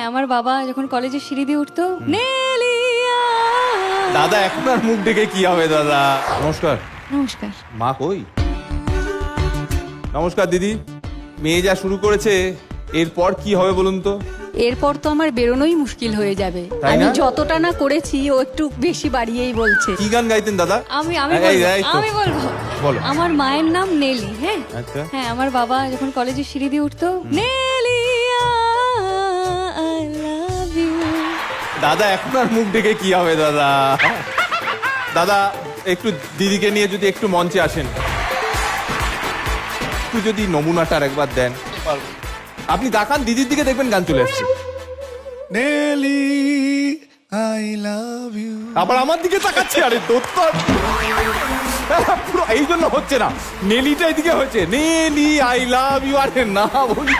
আমার বাবা যখন কলেজে সিঁড়ি দিয়ে উঠতো, নেলিয়া। দাদা এখন আর মুখ দেখে কি হবে দাদা? নমস্কার। নমস্কার। মা কই? নমস্কার দিদি। মেয়ে যা শুরু করেছে এরপর কি হবে বলুন তো? এরপর তো আমার বেরোনোই মুশকিল হয়ে যাবে। তাই আমি না? যতটা না করেছি ও একটু বেশি বাড়িয়েই বলছে। কি গান গাইতেন দাদা? আমি এই, এই তো। বলবো বলো। আমার মায়ের নাম নেলি। হ্যাঁ আচ্ছা। হ্যাঁ, আমার বাবা যখন কলেজে সিঁড়ি দিয়ে উঠতো, নেলিয়া আই লাভ ইউ। দাদা এখন আর মুখ দেখে কি হবে দাদা? দাদা একটু দিদিকে নিয়ে যদি একটু মঞ্চে আসেন, একটু যদি নমুনাটা একবার দেন। আপনি দেখান দিদির দিকে, দেখবেন গান চলে আসছে। Nelly I love you. আবার আমার দিকে তাকাচ্ছে। আরে দোত্তর পুরো এই জন্য হচ্ছে না, নেলিটা এদিকে হচ্ছে। Nelly I love you. আরে না বলি